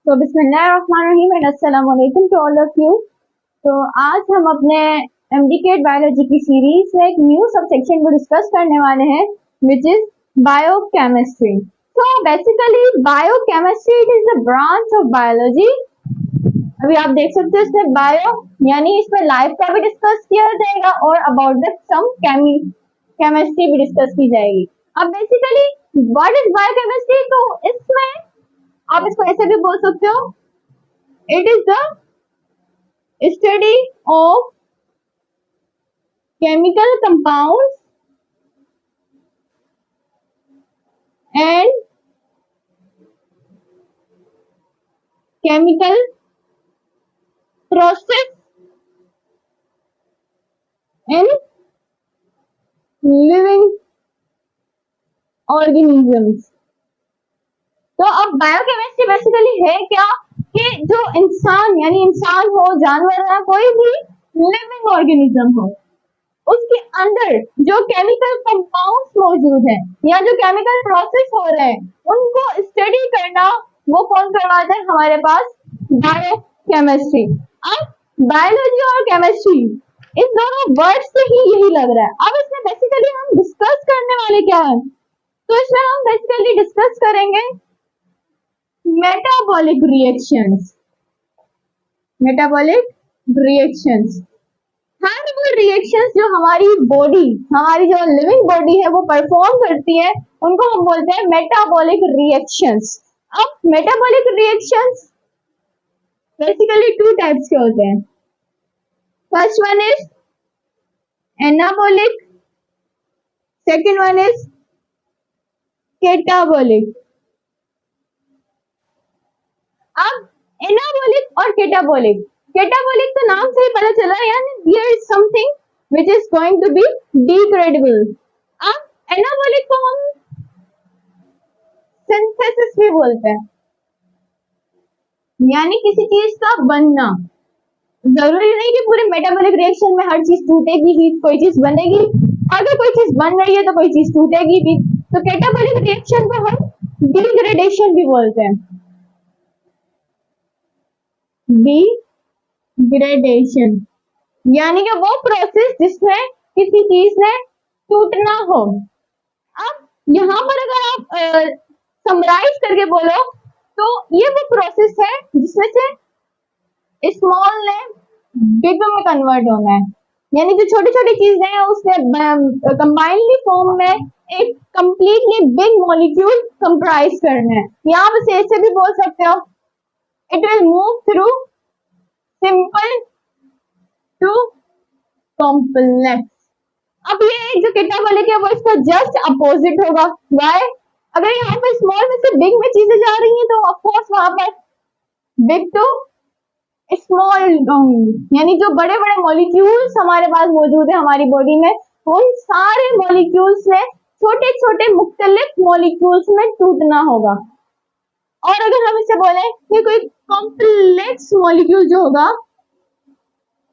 तो बिस्मिल्लाहिर्रहमानिर्रहीम एंड अस्सलाम वालेकुम टू ऑल ऑफ यू। तो आज हम अपने एमडीकेट बायोलॉजी की सीरीज में एक न्यू सब सेक्शन को डिस्कस करने वाले हैं विच इज बायोकेमिस्ट्री। तो basically biochemistry it is the branch of biology. अभी आप देख सकते हो इसमें बायो यानी इसमें लाइफ का भी डिस्कस किया जाएगा और अबाउट द सम केमिस्ट्री भी डिस्कस की जाएगी। अब बेसिकली व्हाट इज बायोकेमिस्ट्री, तो इसमें आप इसको ऐसे भी बोल सकते हो, it is the study of chemical compounds and chemical process in living organisms. तो अब बायोकेमिस्ट्री बेसिकली है क्या कि जो इंसान यानी इंसान हो, जानवर है, कोई भी लिविंग ऑर्गेनिज्म हो, उसके अंदर जो केमिकल कंपाउंड्स मौजूद हैं या जो केमिकल प्रोसेस हो रहे हैं उनको स्टडी करना, वो कौन करवाता है? हमारे पास बायोकेमिस्ट्री। अब बायोलॉजी और केमिस्ट्री इन दोनों वर्ड से ही यही लग रहा है। अब इसमें बेसिकली हम डिस्कस करने वाले क्या है, तो इसमें हम बेसिकली डिस्कस करेंगे मेटाबॉलिक रिएक्शंस। मेटाबॉलिक रिएक्शंस हर वो रिएक्शंस जो हमारी बॉडी, हमारी जो लिविंग बॉडी है वो परफॉर्म करती है, उनको हम बोलते हैं मेटाबॉलिक रिएक्शंस। अब metabolic reactions basically two types के होते हैं। First one is anabolic, second one is catabolic. अब एनाबॉलिक और केटाबॉलिक, केटाबॉलिक तो नाम से ही पता चला यानी there is something which is going to be degradable. अब एनाबॉलिक को हम सिंथेसिस भी बोलते हैं, यानी किसी चीज का बनना। जरूरी नहीं कि पूरे मेटाबॉलिक रिएक्शन में हर चीज टूटेगी ही, कोई चीज बनेगी, अगर कोई चीज बन रही है तो कोई चीज टूटेगी भी। तो केटाबॉलिक रिएक्शन को हम डिग्रेडेशन भी बोलते हैं, डिग्रेडेशन यानी कि वो प्रोसेस जिसमें किसी चीज ने टूटना हो। अब यहाँ पर अगर आप समराइज करके बोलो तो ये वो प्रोसेस है जिसमें से स्मॉल ने बिग में कन्वर्ट होना है, यानी जो छोटी छोटी चीजें हैं उसने कंबाइनली फॉर्म में एक कंप्लीटली बिग मॉलिक्यूल कंप्राइज करना है। यहाँ पर ऐसे भी बोल सकते हो, it will move through simple to complex. अब ये जो केटाबॉलिक है वो इसका जस्ट अपोजिट होगा। व्हाई? अगर यहाँ पे स्मॉल में से बिग में चीजें जा रही हैं तो ऑफ कोर्स वहां पर बिग टू स्मॉल, यानी जो बड़े बड़े मॉलिक्यूल्स हमारे पास मौजूद है हमारी बॉडी में, उन सारे मॉलिक्यूल्स में छोटे छोटे मुख्तलिफ मॉलिक्यूल्स में टूटना होगा। और अगर हम इसे बोले कि कोई कॉम्प्लेक्स मॉलिक्यूल जो होगा,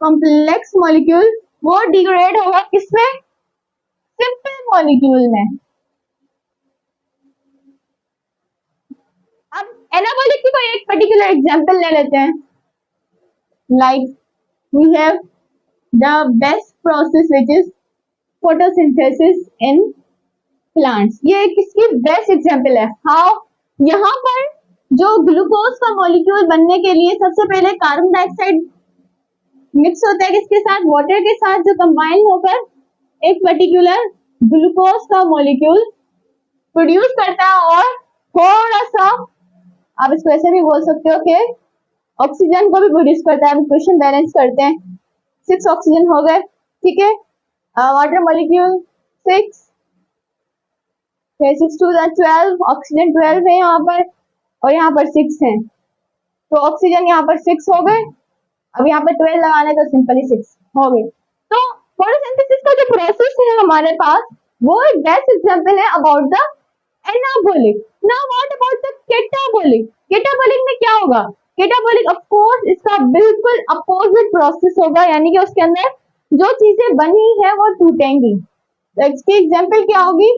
कॉम्प्लेक्स मॉलिक्यूल वो डिग्रेड होगा किसमें? सिंपल मॉलिक्यूल में। अब एनाबॉलिक की कोई एक पर्टिकुलर एग्जांपल ले लेते हैं, like we have the best process which is photosynthesis in plants. ये किसकी बेस्ट एग्जांपल है? हाउ? यहाँ पर जो ग्लूकोज का मॉलिक्यूल बनने के लिए सबसे पहले कार्बन डाइऑक्साइड मिक्स होता है किसके साथ? वाटर के साथ, जो कंबाइन होकर एक पर्टिकुलर ग्लूकोज का मॉलिक्यूल प्रोड्यूस करता है। और थोड़ा सा आप इसको ऐसे भी बोल सकते हो कि ऑक्सीजन को भी प्रोड्यूस करता है। क्वेश्चन बैलेंस करते हैं, 6 ऑक्सीजन हो गए, ठीक है। वाटर मॉलिक्यूल 6, 6 टू 12, ऑक्सीजन 12 है यहाँ पर और यहाँ पर 6 है, तो ऑक्सीजन यहाँ पर 6 हो गए। अब यहाँ पर 12 लगाने तो सिंपली 6 हो गए। तो फोटोसिंथेसिस का जो प्रोसेस है हमारे पास वो एक बेस्ट एग्जांपल है about the anabolic. Now what about the catabolic? Catabolic में क्या होगा? केटाबॉलिक ऑफ कोर्स इसका बिल्कुल अपोजिट प्रोसेस होगा, यानी कि उसके अंदर जो चीजें बनी है वो टूटेंगी। तो इसकी एग्जांपल क्या होगी?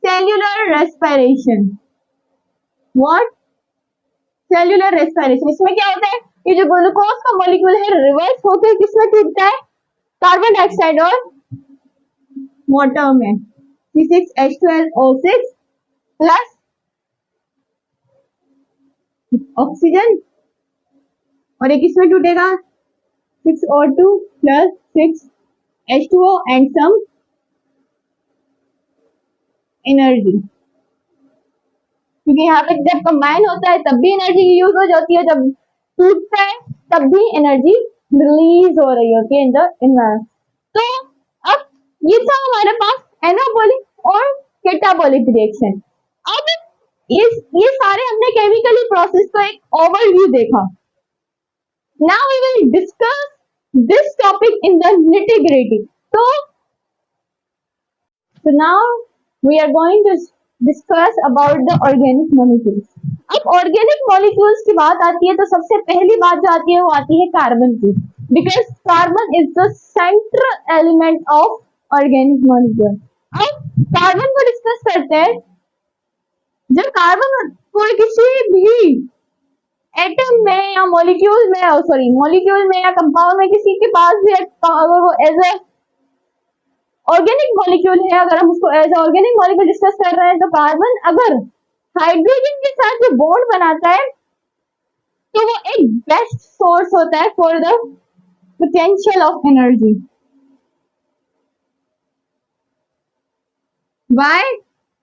Cellular respiration. What? Cellular respiration. इसमें क्या होता है, ये जो ग्लूकोज का मॉलिक्यूल है रिवर्स होकर किसमें टूटता है, कार्बन डाइऑक्साइड और वाटर में, C6H12O6 प्लस ऑक्सीजन, और ये किसमें टूटेगा, 6O2 plus 6H2O and some energy, क्योंकि यहाँ पे जब कंबाइन होता है तब भी एनर्जी यूज हो जाती है, जब टूटता है तब भी एनर्जी रिलीज हो रही होती है इन द इनवर्स। तो अब ये था हमारे पास एनाबॉलिक और कैटाबॉलिक रिएक्शन। अब ये सारे हमने केमिकली प्रोसेस का एक ओवरव्यू देखा। Now we will discuss this topic in the nitty-gritty। So now we are going to discuss about the organic molecules। अब organic molecules की बात आती है तो सबसे पहली बात जो आती है वो आती है कार्बन की, because carbon is the central element of organic molecule। अब कार्बन को डिस्कस करते हैं। जब कार्बन कोई किसी भी एटम में या मॉलिक्यूल में, मॉलिक्यूल में या कंपाउंड में किसी के पास भी अगर वो एज ए ऑर्गेनिक मॉलिक्यूल है, अगर हम उसको एज ऑर्गेनिक मॉलिक्यूल डिस्कस कर रहे हैं, तो कार्बन अगर हाइड्रोजन के साथ जो बॉन्ड बनाता है तो वो एक बेस्ट सोर्स होता है for the potential of energy. Why?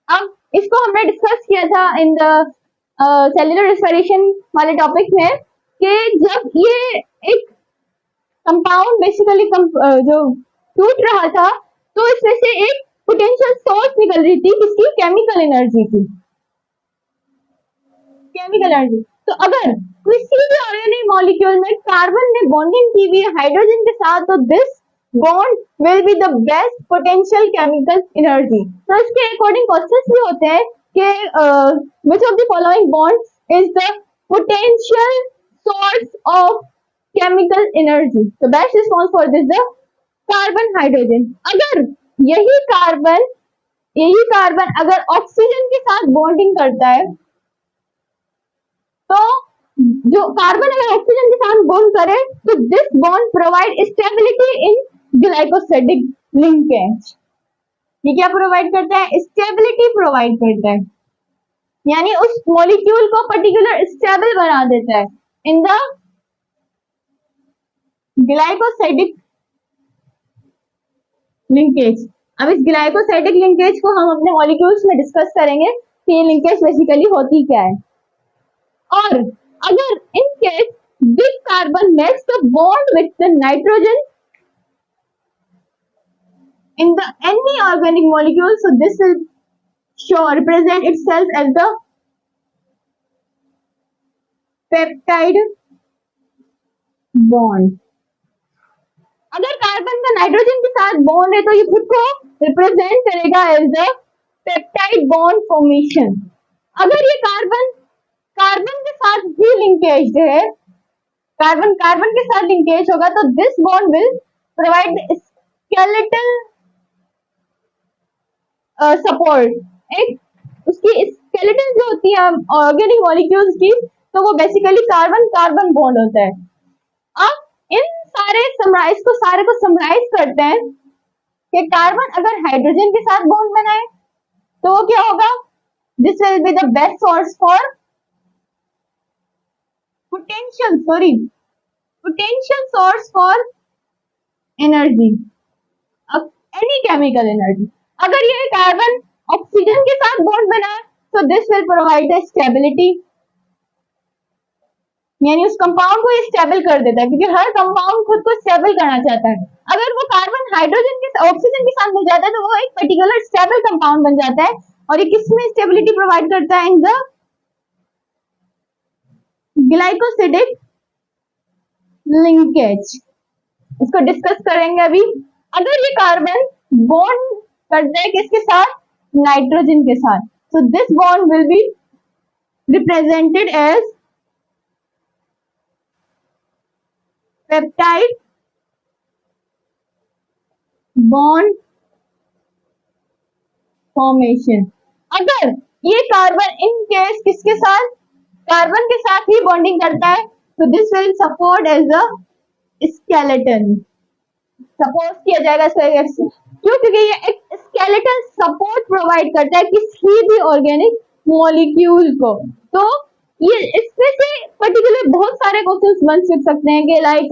अब इसको हमने डिस्कस किया था इन द सेल्यूलर रेस्पिरेशन वाले टॉपिक में कि जब ये एक कंपाउंड बेसिकली जो टूट रहा था तो इसमें से एक पोटेंशियल सोर्स निकल रही थी किसकी, केमिकल एनर्जी की, केमिकल एनर्जी। तो अगर किसी भी ऑर्गेनिक मॉलिक्यूल में कार्बन ने बॉन्डिंग की हुई है हाइड्रोजन के साथ, तो this bond will be the best potential chemical energy. तो इसके अकॉर्डिंग क्वेश्चंस भी होते हैं कि which of the following bonds is the potential source of chemical energy. तो best response for this the carbon hydrogen. अगर यही कार्बन अगर ऑक्सीजन के साथ बॉन्डिंग करता है, तो जो कार्बन अगर ऑक्सीजन के साथ बॉन्ड करे तो this bond provide stability in glycosidic linkage. ये क्या प्रोवाइड करता है, स्टेबिलिटी प्रोवाइड करता है, यानी उस मॉलिक्यूल को पर्टिकुलर स्टेबल बना देता है इन द ग्लाइकोसिडिक लिंकेज। अब इस ग्लाइकोसाइडिक लिंकेज को हम अपने मॉलिक्यूल्स में डिस्कस करेंगे कि ये लिंकेज बेसिकली होती क्या है। और अगर in case this carbon makes the bond with the nitrogen in the any organic molecule, so this will represent itself as the peptide bond। अगर कार्बन का नाइट्रोजन के साथ बॉन्ड है तो ये खुद को रिप्रेजेंट करेगा as the peptide bond formation. अगर ये कार्बन के साथ भी लिंकेज है, कार्बन के साथ लिंकेज होगा, तो this bond will provide skeletal support. एक उसकी स्केलेटन जो होती है ऑर्गेनिक मॉलिक्यूल्स की, तो वो बेसिकली कार्बन बॉन्ड होता है। अब इन सारे को समराइज करते हैं कि कार्बन अगर हाइड्रोजन के साथ बॉन्ड बनाए तो वो क्या होगा, this will be the best source for potential source for energy, any chemical energy. अगर ये कार्बन ऑक्सीजन के साथ बॉन्ड बना तो this will provide the stability, यानी उस कंपाउंड को स्टेबल कर देता है, क्योंकि हर कंपाउंड खुद को स्टेबल करना चाहता है। अगर वो कार्बन ऑक्सीजन के साथ मिल जाता है तो वो एक पर्टिकुलर स्टेबल कंपाउंड बन जाता है। और ये किसमें स्टेबिलिटी प्रोवाइड करता है, इन द ग्लाइकोसिडिक लिंकेज। इसको डिस्कस करेंगे अभी। अगर ये कार्बन बॉन्ड करता है किसके साथ, नाइट्रोजन के साथ, so this bond will be represented as peptide bond formation। अगर ये कार्बन इन केस किसके साथ, कार्बन के साथ ही बॉन्डिंग करता है, तो this will support as a skeleton, support किया जाएगा इसको, क्यों, क्योंकि ये एक स्केलेटल सपोर्ट प्रोवाइड करता है किसी भी ऑर्गेनिक मॉलिक्यूल को। तो ये इसमें से पर्टिकुलर बहुत सारे क्वेश्चंस बन सकते हैं कि लाइक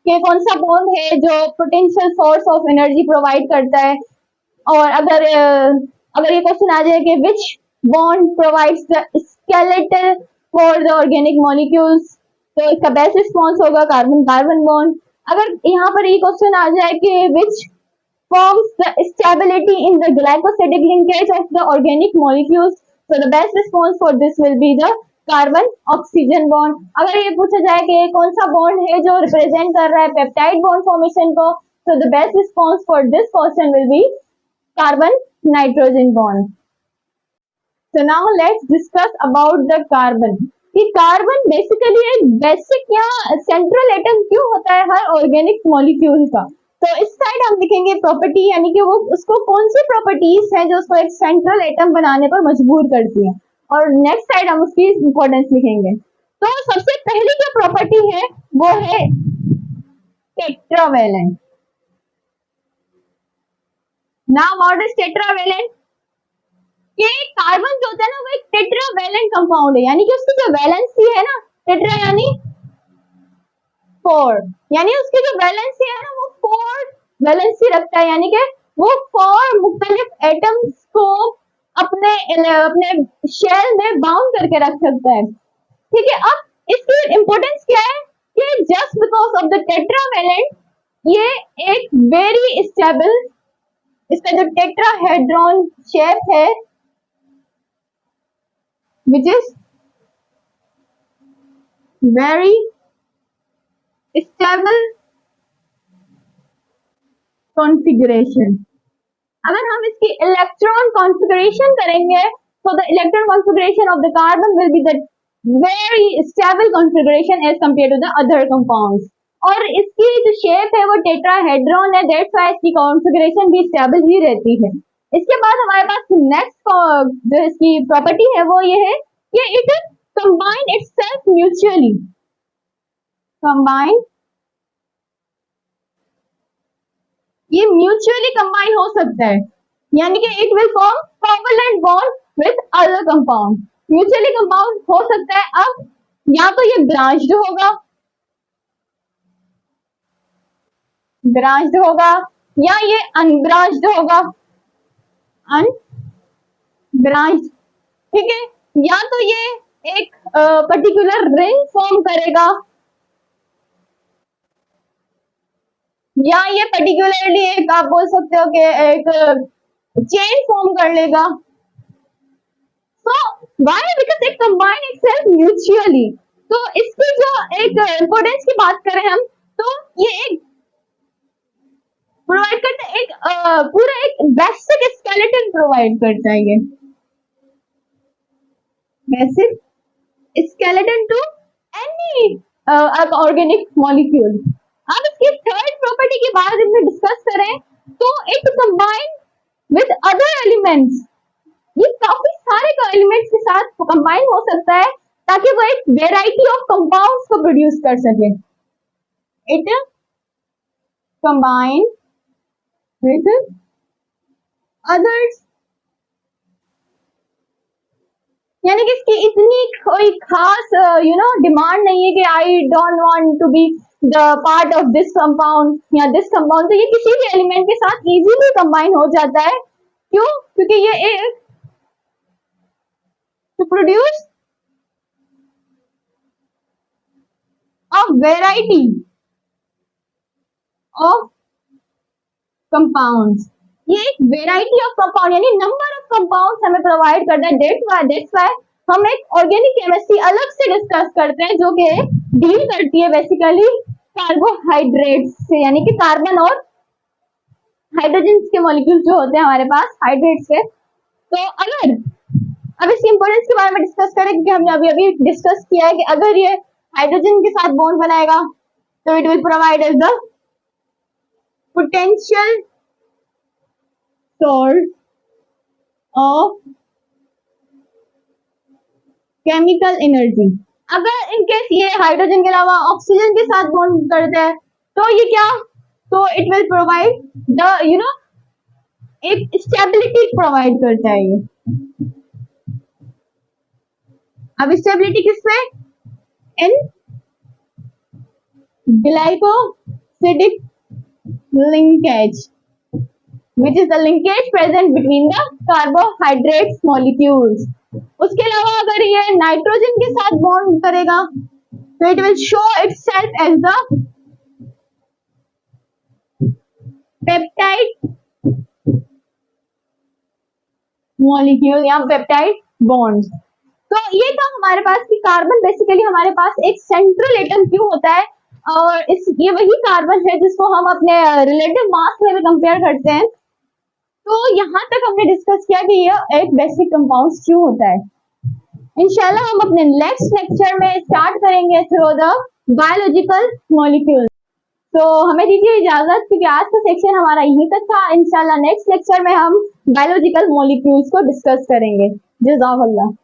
कि कौन सा बॉन्ड है जो potential source of energy provide करता है, और अगर ये क्वेश्चन आ जाए कि विच bond provides the skeletal for the organic molecules, तो इसका बेस्ट रिस्पॉन्स होगा कार्बन कार्बन बॉन्ड। अगर यहाँ पर ये क्वेश्चन आ जाए कि विच forms the stability in the glycosidic linkage of the organic molecules, so the best response for this will be the carbon oxygen bond. अगर ये पूछा जाए कि कौन सा बॉन्ड है जो रिप्रेजेंट कर रहा है पेप्टाइड बॉन्ड फॉर्मेशन को, so the best response for this question will be carbon nitrogen bond. So now let's discuss about the carbon. कि कार्बन बेसिकली एक बेसिक या सेंट्रल एटम क्यों होता है हर ऑर्गेनिक मॉलिक्यूल का। तो इस साइड हम लिखेंगे प्रॉपर्टी, यानी कि वो उसको कौन सी प्रॉपर्टीज है जो उसको एक सेंट्रल एटम बनाने पर मजबूर करती है, और नेक्स्ट साइड हम उसकी इंपॉर्टेंस लिखेंगे। तो सबसे पहली जो प्रॉपर्टी है वो है tetravalent. Now what is tetravalent? कि कार्बन जो होता है ना वो एक टेट्रावेलेंट कंपाउंड है, यानी कि उसकी जो वैलेंसी है ना, टेट्रा यानी 4, यानी उसकी जो वैलेंसी है ना वो 4 वैलेंसी रखता है, यानी कि वो 4 मुख्तलिफ एटम्स को अपने अपने शेल में बाउंड करके रख सकता है। ठीक है, अब इसकी इंपॉर्टेंस क्या है कि just because of the tetravalent ये एक वेरी स्टेबल, इसका जो टेट्राहेड्रॉन शेप है which is very stable configuration। अगर हम इसकी इलेक्ट्रॉन कॉन्फ़िगरेशन करेंगे तो the electron configuration of the carbon will be the very stable configuration as compare to the other compounds, और इसकी जो शेप है वो टेट्राहेड्रॉन है, दैट्स व्हाई इसकी कॉन्फ़िगरेशन भी स्टेबल ही रहती है। इसके बाद हमारे पास नेक्स्ट जो इसकी प्रॉपर्टी है वो ये है कि it combine itself mutually, combine, ये म्यूचुअली कंबाइन हो सकता है, यानी कि it will form covalent bond with other compound, mutually compound हो सकता है। अब या तो ये ब्रांच्ड होगा, ब्रांच्ड होगा, या ये अनब्रांच्ड होगा, अनब्रांच्ड। ठीक है, या तो ये एक पर्टिकुलर रिंग फॉर्म करेगा, या ये पर्टिकुलरली एक आप बोल सकते हो कि एक चेन फॉर्म कर लेगा। So why? Because it combine itself mutually. तो इसकी जो एक इंपॉर्टेंस की बात करें हम, तो ये एक प्रोवाइड करता है, एक पूरा एक बेसिक स्केलेटन प्रोवाइड करता है, ये basic skeleton to any organic molecule। अब इसकी थर्ड प्रॉपर्टी की बात में डिस्कस करें तो it combine with other elements, ये काफी सारे एलिमेंट्स के साथ कंबाइन हो सकता है ताकि वो एक वेराइटी ऑफ कंपाउंड्स को प्रोड्यूस कर सके। इट कंबाइन विद अदर्स, यानी कि इसकी इतनी कोई खास डिमांड नहीं है कि I don't want to be the part of this compound या दिस कंपाउंड, तो ये किसी भी एलिमेंट के साथ इजीली कंबाइन हो जाता है। क्यों? क्योंकि ये एक to produce a variety of compounds, ये एक वेराइटी ऑफ कंपाउंड यानी नंबर ऑफ कंपाउंड्स हमें प्रोवाइड करता है। दैट्स व्हाई हम एक ऑर्गेनिक केमिस्ट्री अलग से डिस्कस करते हैं जो कि डील करती है बेसिकली कार्बोहाइड्रेट्स से, यानी कि कार्बन और हाइड्रोजन के मॉलिक्यूल जो होते हैं हमारे पास हाइड्रेट्स के। तो अगर अब इसकी इंपोर्टेंस के बारे में डिस्कस करें, क्योंकि हमने अभी अभी डिस्कस किया है कि अगर ये हाइड्रोजन के साथ बॉन्ड बनाएगा तो it will provide as the potential source of chemical energy. अगर इनकेस ये हाइड्रोजन के अलावा ऑक्सीजन के साथ बॉन्ड करता है तो ये क्या, तो इट विल प्रोवाइड द एक स्टेबिलिटी प्रोवाइड करता है ये। अब स्टेबिलिटी किसमें, इन glycosidic linkage, which is the linkage present between the carbohydrates molecules। उसके अलावा अगर ये नाइट्रोजन के साथ बॉन्ड करेगा तो it will show itself as the peptide molecule या पेप्टाइड बॉन्ड्स। तो ये था हमारे पास कि कार्बन बेसिकली हमारे पास एक सेंट्रल एटम क्यों होता है, और ये वही कार्बन है जिसको हम अपने रिलेटिव मास में भी कंपेयर करते हैं। तो यहाँ तक हमने डिस्कस किया कि ये एक बेसिक कंपाउंड क्यों होता है। इंशाल्लाह हम अपने नेक्स्ट लेक्चर में स्टार्ट करेंगे थ्रू द बायोलॉजिकल मॉलिक्यूल। तो हमें दीजिए इजाजत, क्योंकि आज का सेक्शन हमारा यहीं तक था। इंशाल्लाह नेक्स्ट लेक्चर में हम बायोलॉजिकल मॉलिक्यूल्स को डिस्कस करेंगे। जज़ाकल्लाह।